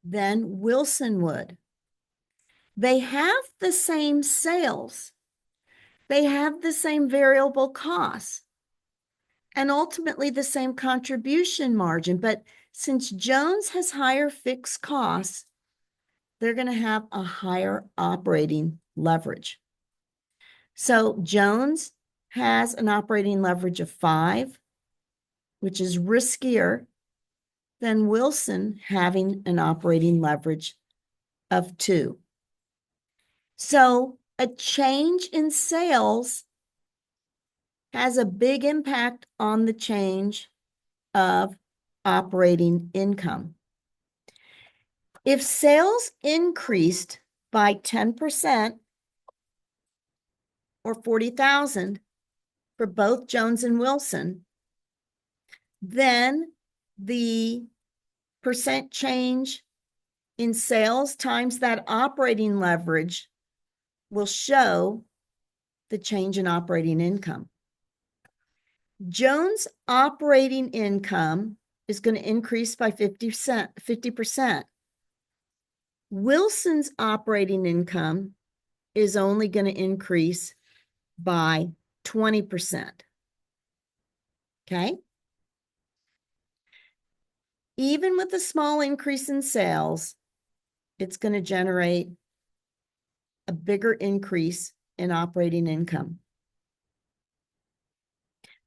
than Wilson would. They have the same sales. They have the same variable costs and ultimately the same contribution margin. But since Jones has higher fixed costs, they're going to have a higher operating leverage. So Jones has an operating leverage of 5, which is riskier than Wilson having an operating leverage of 2. So a change in sales has a big impact on the change of operating income. If sales increased by 10% or 40,000 for both Jones and Wilson, then the percent change in sales times that operating leverage will show the change in operating income. Jones' operating income is going to increase by 50%. Wilson's operating income is only going to increase by 20%. Okay? Even with a small increase in sales, it's going to generate a bigger increase in operating income.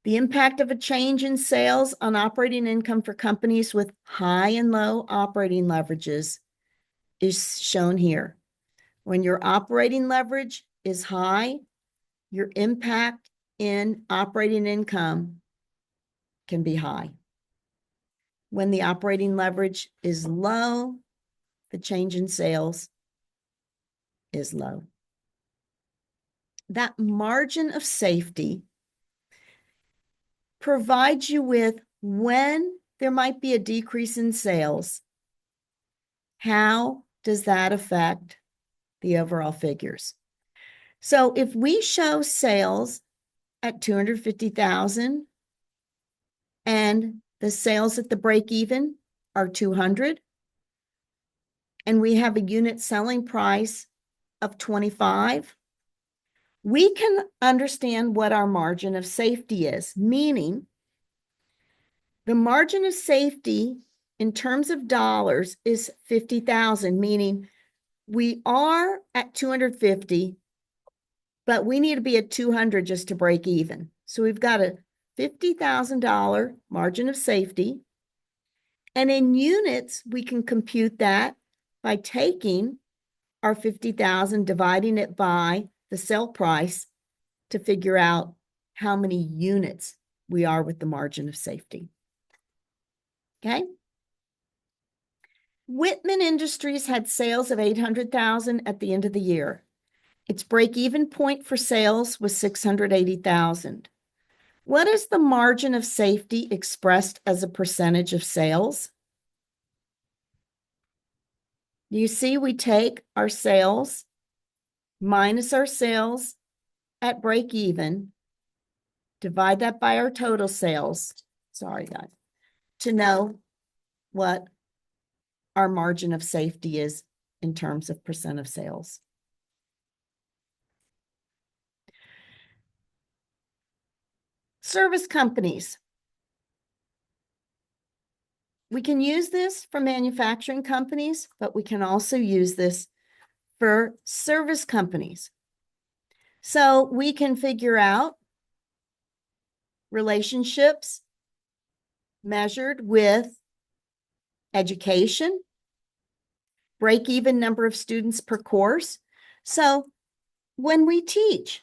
The impact of a change in sales on operating income for companies with high and low operating leverages is shown here. When your operating leverage is high, your impact in operating income can be high. When the operating leverage is low, the change in sales is low. That margin of safety provides you with when there might be a decrease in sales, how does that affect the overall figures? So if we show sales at 250,000 and the sales at the break even are 200, and we have a unit selling price of 25, we can understand what our margin of safety is, meaning the margin of safety in terms of dollars is 50,000, meaning we are at 250, but we need to be at 200 just to break even. So we've got a $50,000 margin of safety. And in units, we can compute that by taking our 50,000, dividing it by the sale price to figure out how many units we are with the margin of safety. Okay. Whitman Industries had sales of 800,000 at the end of the year. Its break-even point for sales was 680,000. What is the margin of safety expressed as a percentage of sales? You see, we take our sales minus our sales at break even, divide that by our total sales. Sorry, guys. To know what our margin of safety is in terms of percent of sales. Service companies. We can use this for manufacturing companies, but we can also use this for service companies. So we can figure out relationships measured with education, break-even number of students per course. So when we teach,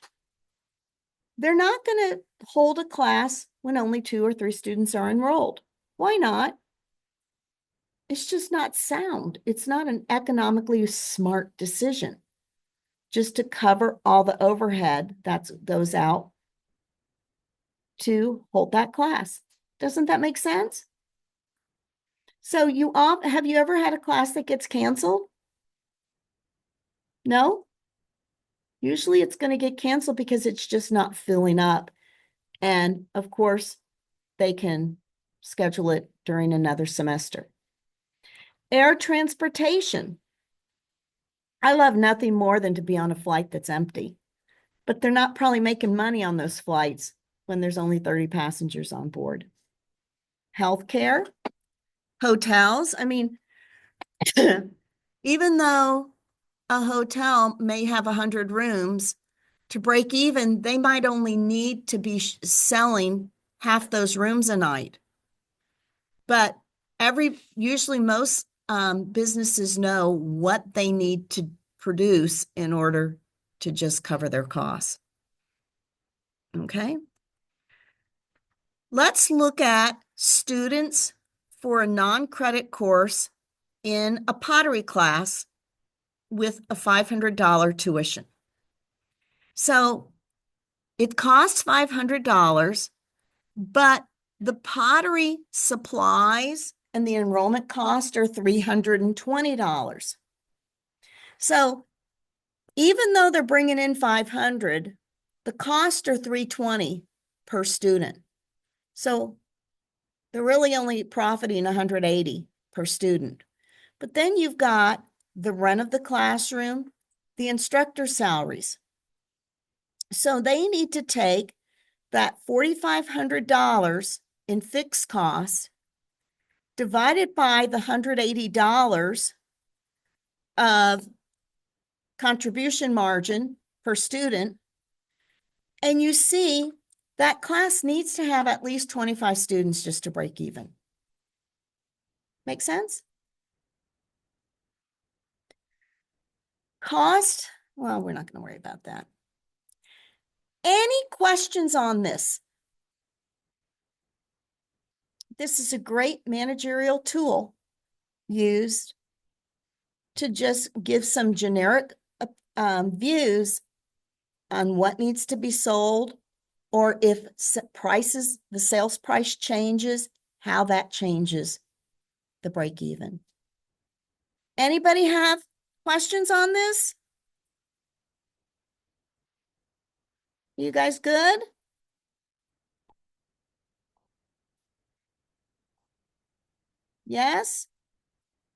they're not going to hold a class when only 2 or 3 students are enrolled. Why not? It's just not sound. It's not an economically smart decision just to cover all the overhead that goes out to hold that class. Doesn't that make sense? So have you ever had a class that gets canceled? No? Usually it's going to get canceled because it's just not filling up. And of course, they can schedule it during another semester. Air transportation. I love nothing more than to be on a flight that's empty, but they're not probably making money on those flights when there's only 30 passengers on board. Healthcare, hotels. I mean, even though a hotel may have 100 rooms, to break even, they might only need to be selling half those rooms a night. But usually most businesses know what they need to produce in order to just cover their costs. Okay. Let's look at students for a non-credit course in a pottery class with a $500 tuition. So it costs $500, but the pottery supplies and the enrollment cost are $320. So even though they're bringing in $500, the costs are $320 per student. So they're really only profiting $180 per student. But then you've got the rent of the classroom, the instructor salaries. So they need to take that $4,500 in fixed costs divided by the $180 of contribution margin per student, and you see that class needs to have at least 25 students just to break even. Make sense? Cost, well, we're not going to worry about that. Any questions on this? This is a great managerial tool used to just give some generic views on what needs to be sold, or if the sales price changes, how that changes the break even. Anybody have questions on this? You guys good? Yes?